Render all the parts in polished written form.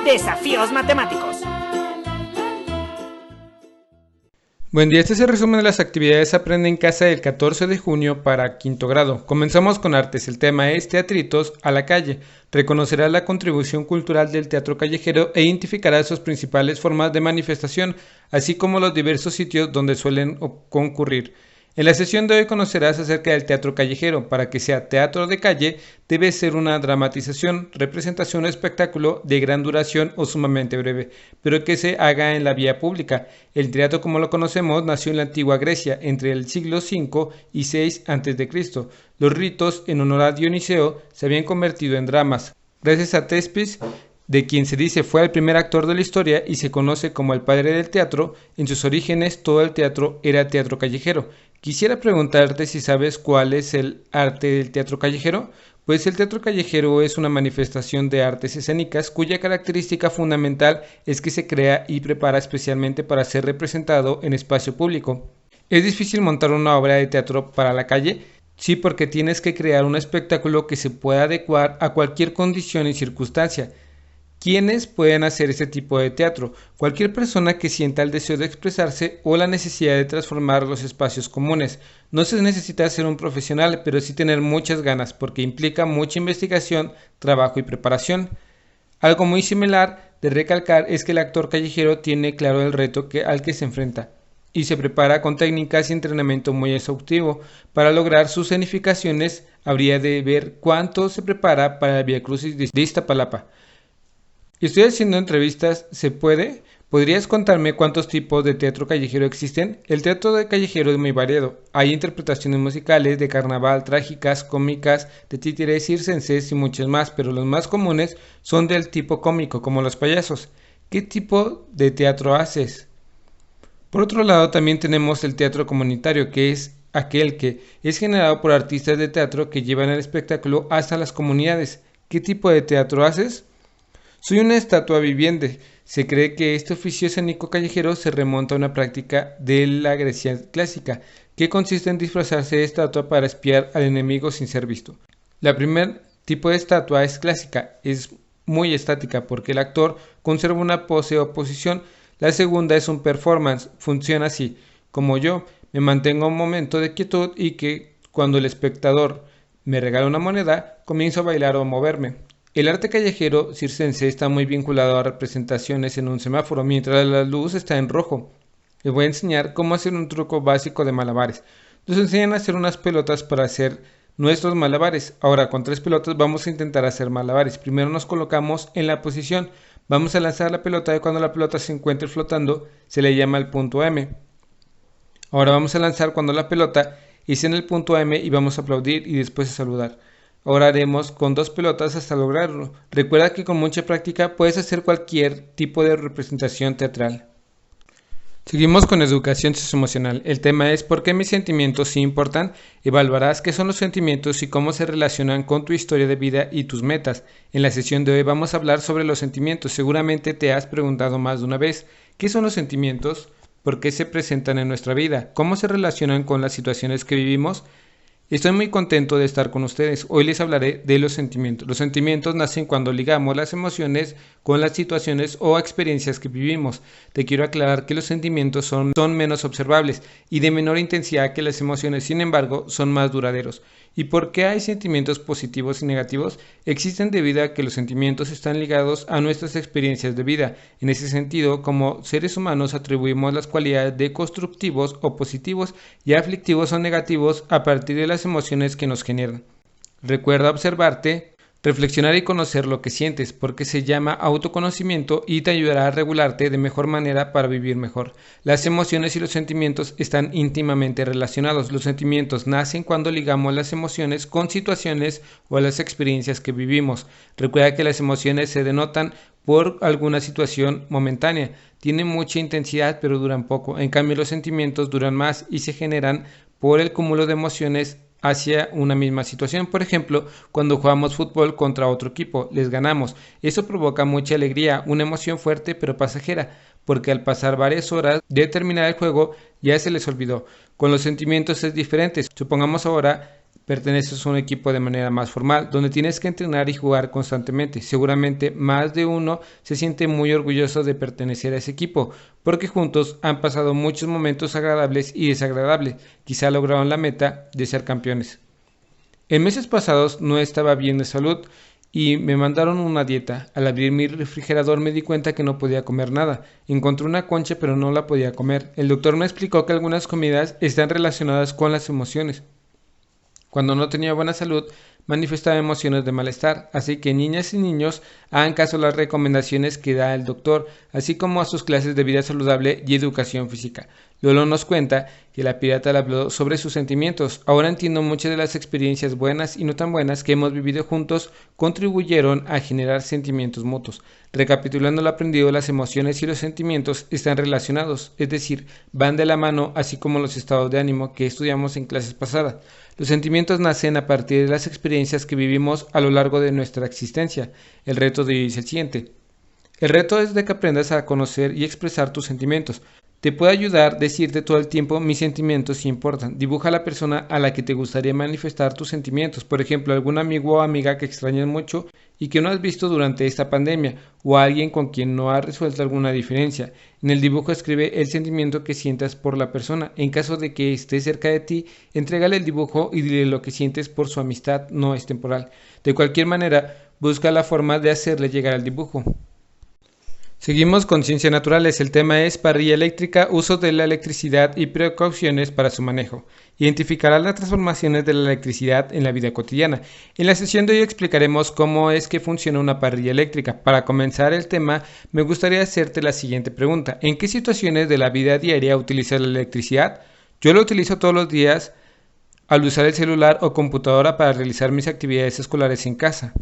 Desafíos matemáticos. Buen día, este es el resumen de las actividades Aprende en Casa del 14 de junio para quinto grado. Comenzamos con artes. El tema es Teatritos a la calle. Reconocerá la contribución cultural del teatro callejero e identificará sus principales formas de manifestación, así como los diversos sitios donde suelen concurrir. En la sesión de hoy conocerás acerca del teatro callejero. Para que sea teatro de calle, debe ser una dramatización, representación o espectáculo de gran duración o sumamente breve, pero que se haga en la vía pública. El teatro, como lo conocemos, nació en la antigua Grecia, entre el siglo V y VI a.C. Los ritos en honor a Dioniseo se habían convertido en dramas. Gracias a Tespis, de quien se dice fue el primer actor de la historia y se conoce como el padre del teatro, en sus orígenes todo el teatro era teatro callejero. Quisiera preguntarte si sabes cuál es el arte del teatro callejero. Pues el teatro callejero es una manifestación de artes escénicas cuya característica fundamental es que se crea y prepara especialmente para ser representado en espacio público. ¿Es difícil montar una obra de teatro para la calle? Sí, porque tienes que crear un espectáculo que se pueda adecuar a cualquier condición y circunstancia. ¿Quiénes pueden hacer este tipo de teatro? Cualquier persona que sienta el deseo de expresarse o la necesidad de transformar los espacios comunes. No se necesita ser un profesional, pero sí tener muchas ganas, porque implica mucha investigación, trabajo y preparación. Algo muy similar de recalcar es que el actor callejero tiene claro el reto al que se enfrenta y se prepara con técnicas y entrenamiento muy exhaustivo. Para lograr sus escenificaciones habría de ver cuánto se prepara para el Vía Crucis de Iztapalapa. Estoy haciendo entrevistas, ¿se puede? ¿Podrías contarme cuántos tipos de teatro callejero existen? El teatro de callejero es muy variado. Hay interpretaciones musicales, de carnaval, trágicas, cómicas, de títeres, circenses y muchos más, pero los más comunes son del tipo cómico, como los payasos. ¿Qué tipo de teatro haces? Por otro lado, también tenemos el teatro comunitario, que es aquel que es generado por artistas de teatro que llevan el espectáculo hasta las comunidades. ¿Qué tipo de teatro haces? Soy una estatua viviente. Se cree que este oficio escénico callejero se remonta a una práctica de la Grecia clásica, que consiste en disfrazarse de estatua para espiar al enemigo sin ser visto. La primer tipo de estatua es clásica, es muy estática porque el actor conserva una pose o posición. La segunda es un performance, funciona así, como yo me mantengo un momento de quietud y que cuando el espectador me regala una moneda, comienzo a bailar o a moverme. El arte callejero circense está muy vinculado a representaciones en un semáforo mientras la luz está en rojo. Les voy a enseñar cómo hacer un truco básico de malabares. Nos enseñan a hacer unas pelotas para hacer nuestros malabares. Ahora con 3 pelotas vamos a intentar hacer malabares. Primero nos colocamos en la posición. Vamos a lanzar la pelota y cuando la pelota se encuentre flotando se le llama el punto M. Ahora vamos a lanzar cuando la pelota esté en el punto M y vamos a aplaudir y después a saludar. Ahora haremos con 2 pelotas hasta lograrlo. Recuerda que con mucha práctica puedes hacer cualquier tipo de representación teatral. Seguimos con educación socioemocional. El tema es ¿por qué mis sentimientos sí importan? Evaluarás qué son los sentimientos y cómo se relacionan con tu historia de vida y tus metas. En la sesión de hoy vamos a hablar sobre los sentimientos. Seguramente te has preguntado más de una vez, ¿qué son los sentimientos? ¿Por qué se presentan en nuestra vida? ¿Cómo se relacionan con las situaciones que vivimos? Estoy muy contento de estar con ustedes. Hoy les hablaré de los sentimientos. Los sentimientos nacen cuando ligamos las emociones con las situaciones o experiencias que vivimos. Te quiero aclarar que los sentimientos son menos observables y de menor intensidad que las emociones, sin embargo, son más duraderos. ¿Y por qué hay sentimientos positivos y negativos? Existen debido a que los sentimientos están ligados a nuestras experiencias de vida. En ese sentido, como seres humanos atribuimos las cualidades de constructivos o positivos y aflictivos o negativos a partir de las emociones que nos generan. Recuerda observarte, reflexionar y conocer lo que sientes, porque se llama autoconocimiento y te ayudará a regularte de mejor manera para vivir mejor. Las emociones y los sentimientos están íntimamente relacionados. Los sentimientos nacen cuando ligamos las emociones con situaciones o las experiencias que vivimos. Recuerda que las emociones se denotan por alguna situación momentánea. Tienen mucha intensidad pero duran poco. En cambio, los sentimientos duran más y se generan por el cúmulo de emociones hacia una misma situación. Por ejemplo, cuando jugamos fútbol contra otro equipo, les ganamos. Eso provoca mucha alegría, una emoción fuerte pero pasajera, porque al pasar varias horas de terminar el juego ya se les olvidó. Con los sentimientos es diferente. Supongamos ahora perteneces a un equipo de manera más formal, donde tienes que entrenar y jugar constantemente. Seguramente más de uno se siente muy orgulloso de pertenecer a ese equipo, porque juntos han pasado muchos momentos agradables y desagradables. Quizá lograron la meta de ser campeones. En meses pasados no estaba bien de salud y me mandaron una dieta. Al abrir mi refrigerador me di cuenta que no podía comer nada. Encontré una concha pero no la podía comer. El doctor me explicó que algunas comidas están relacionadas con las emociones. Cuando no tenía buena salud, manifestaba emociones de malestar, así que niñas y niños hagan caso a las recomendaciones que da el doctor, así como a sus clases de vida saludable y educación física. Lolo nos cuenta que la pirata le habló sobre sus sentimientos. Ahora entiendo muchas de las experiencias buenas y no tan buenas que hemos vivido juntos contribuyeron a generar sentimientos mutuos. Recapitulando lo aprendido, las emociones y los sentimientos están relacionados, es decir, van de la mano, así como los estados de ánimo que estudiamos en clases pasadas. Los sentimientos nacen a partir de las experiencias que vivimos a lo largo de nuestra existencia. El reto de hoy es el siguiente. El reto es de que aprendas a conocer y expresar tus sentimientos. Te puede ayudar a decirte todo el tiempo mis sentimientos sí importan. Dibuja a la persona a la que te gustaría manifestar tus sentimientos. Por ejemplo, algún amigo o amiga que extrañas mucho y que no has visto durante esta pandemia, o a alguien con quien no has resuelto alguna diferencia. En el dibujo escribe el sentimiento que sientas por la persona. En caso de que esté cerca de ti, entrégale el dibujo y dile lo que sientes por su amistad, no es temporal. De cualquier manera, busca la forma de hacerle llegar el dibujo. Seguimos con ciencias naturales. El tema es parrilla eléctrica, uso de la electricidad y precauciones para su manejo. Identificará las transformaciones de la electricidad en la vida cotidiana. En la sesión de hoy explicaremos cómo es que funciona una parrilla eléctrica. Para comenzar el tema, me gustaría hacerte la siguiente pregunta. ¿En qué situaciones de la vida diaria utilizas la electricidad? Yo la utilizo todos los días al usar el celular o computadora para realizar mis actividades escolares en casa.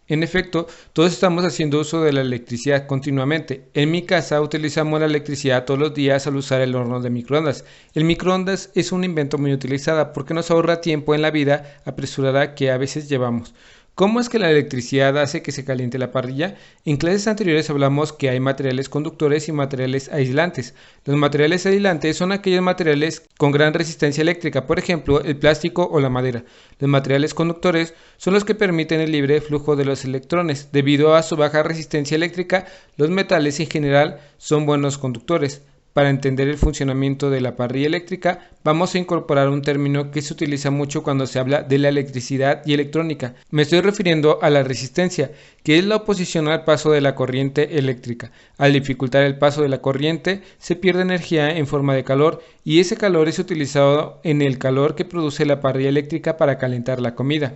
En efecto, todos estamos haciendo uso de la electricidad continuamente. En mi casa utilizamos la electricidad todos los días al usar el horno de microondas. El microondas es un invento muy utilizado porque nos ahorra tiempo en la vida apresurada que a veces llevamos. ¿Cómo es que la electricidad hace que se caliente la parrilla? En clases anteriores hablamos que hay materiales conductores y materiales aislantes. Los materiales aislantes son aquellos materiales con gran resistencia eléctrica, por ejemplo, el plástico o la madera. Los materiales conductores son los que permiten el libre flujo de los electrones. Debido a su baja resistencia eléctrica, los metales en general son buenos conductores. Para entender el funcionamiento de la parrilla eléctrica, vamos a incorporar un término que se utiliza mucho cuando se habla de la electricidad y electrónica. Me estoy refiriendo a la resistencia, que es la oposición al paso de la corriente eléctrica. Al dificultar el paso de la corriente, se pierde energía en forma de calor y ese calor es utilizado en el calor que produce la parrilla eléctrica para calentar la comida.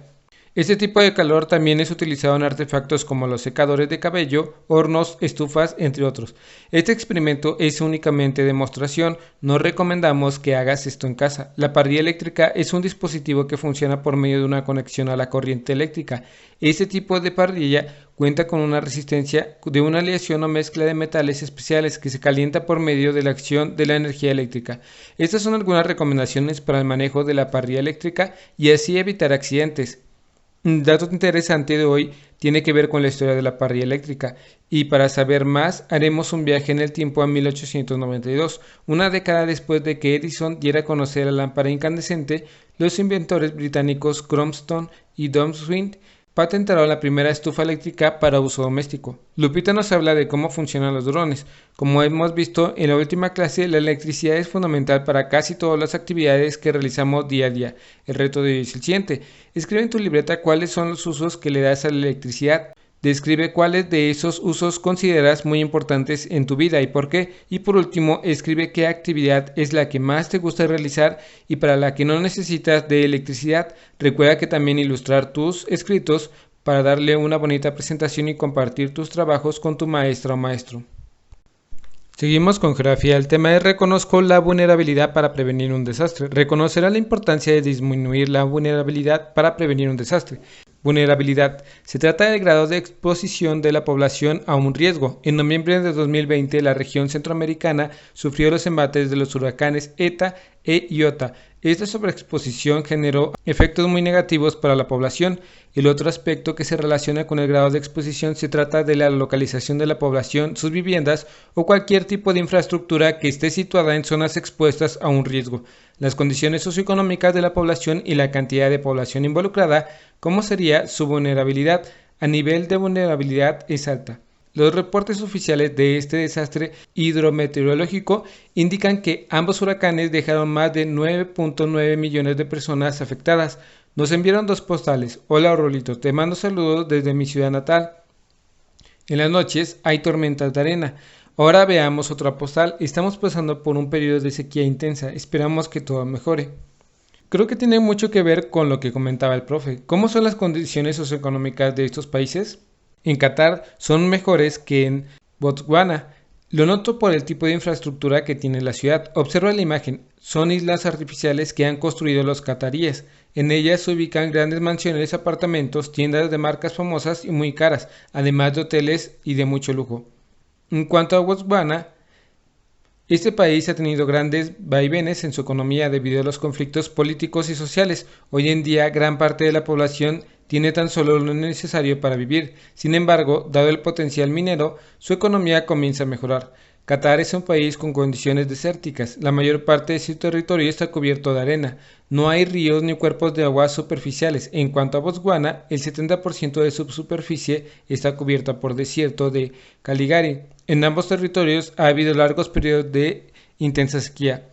Este tipo de calor también es utilizado en artefactos como los secadores de cabello, hornos, estufas, entre otros. Este experimento es únicamente demostración, no recomendamos que hagas esto en casa. La parrilla eléctrica es un dispositivo que funciona por medio de una conexión a la corriente eléctrica. Este tipo de parrilla cuenta con una resistencia de una aleación o mezcla de metales especiales que se calienta por medio de la acción de la energía eléctrica. Estas son algunas recomendaciones para el manejo de la parrilla eléctrica y así evitar accidentes. Un dato interesante de hoy tiene que ver con la historia de la parrilla eléctrica y para saber más haremos un viaje en el tiempo a 1892, una década después de que Edison diera a conocer la lámpara incandescente. Los inventores británicos Crompton y Thomson patentaron la primera estufa eléctrica para uso doméstico. Lupita nos habla de cómo funcionan los drones. Como hemos visto en la última clase, la electricidad es fundamental para casi todas las actividades que realizamos día a día. El reto de hoy es el siguiente. Escribe en tu libreta cuáles son los usos que le das a la electricidad. Describe cuáles de esos usos consideras muy importantes en tu vida y por qué. Y por último, escribe qué actividad es la que más te gusta realizar y para la que no necesitas de electricidad. Recuerda que también ilustrar tus escritos para darle una bonita presentación y compartir tus trabajos con tu maestra o maestro. Seguimos con geografía. El tema es reconozco la vulnerabilidad para prevenir un desastre. Reconocerá la importancia de disminuir la vulnerabilidad para prevenir un desastre. Vulnerabilidad. Se trata del grado de exposición de la población a un riesgo. En noviembre de 2020, la región centroamericana sufrió los embates de los huracanes ETA e iota. Esta sobreexposición generó efectos muy negativos para la población. El otro aspecto que se relaciona con el grado de exposición se trata de la localización de la población, sus viviendas o cualquier tipo de infraestructura que esté situada en zonas expuestas a un riesgo. Las condiciones socioeconómicas de la población y la cantidad de población involucrada, como sería su vulnerabilidad. A nivel de vulnerabilidad es alta. Los reportes oficiales de este desastre hidrometeorológico indican que ambos huracanes dejaron más de 9.9 millones de personas afectadas. Nos enviaron dos postales. Hola Rolito, te mando saludos desde mi ciudad natal. En las noches hay tormentas de arena. Ahora veamos otra postal. Estamos pasando por un periodo de sequía intensa. Esperamos que todo mejore. Creo que tiene mucho que ver con lo que comentaba el profe. ¿Cómo son las condiciones socioeconómicas de estos países? En Qatar son mejores que en Botswana. Lo noto por el tipo de infraestructura que tiene la ciudad. Observa la imagen. Son islas artificiales que han construido los cataríes. En ellas se ubican grandes mansiones, apartamentos, tiendas de marcas famosas y muy caras, además de hoteles y de mucho lujo. En cuanto a Botswana, este país ha tenido grandes vaivenes en su economía debido a los conflictos políticos y sociales. Hoy en día, gran parte de la población tiene tan solo lo necesario para vivir. Sin embargo, dado el potencial minero, su economía comienza a mejorar. Qatar es un país con condiciones desérticas. La mayor parte de su territorio está cubierto de arena. No hay ríos ni cuerpos de agua superficiales. En cuanto a Botswana, el 70% de su superficie está cubierta por desierto de Caligari. En ambos territorios ha habido largos periodos de intensa sequía.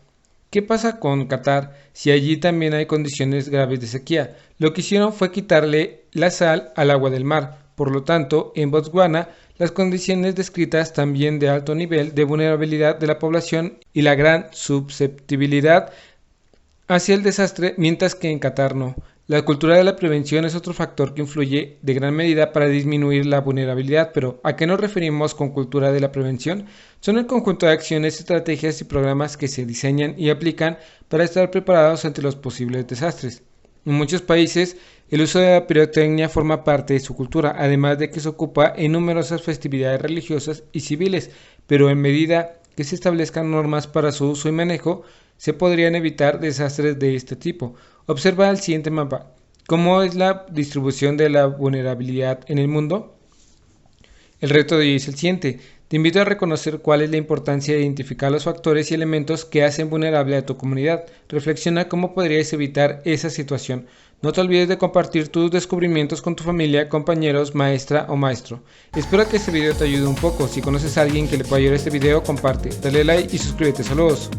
¿Qué pasa con Qatar si allí también hay condiciones graves de sequía? Lo que hicieron fue quitarle la sal al agua del mar. Por lo tanto, en Botswana, las condiciones descritas también de alto nivel de vulnerabilidad de la población y la gran susceptibilidad hacia el desastre, mientras que en Qatar no. La cultura de la prevención es otro factor que influye de gran medida para disminuir la vulnerabilidad, pero ¿a qué nos referimos con cultura de la prevención? Son el conjunto de acciones, estrategias y programas que se diseñan y aplican para estar preparados ante los posibles desastres. En muchos países, el uso de la pirotecnia forma parte de su cultura, además de que se ocupa en numerosas festividades religiosas y civiles, pero en medida que se establezcan normas para su uso y manejo, se podrían evitar desastres de este tipo. Observa el siguiente mapa. ¿Cómo es la distribución de la vulnerabilidad en el mundo? El reto de hoy es el siguiente. Te invito a reconocer cuál es la importancia de identificar los factores y elementos que hacen vulnerable a tu comunidad. Reflexiona cómo podrías evitar esa situación. No te olvides de compartir tus descubrimientos con tu familia, compañeros, maestra o maestro. Espero que este video te ayude un poco. Si conoces a alguien que le pueda ayudar a este video, comparte, dale like y suscríbete. Saludos.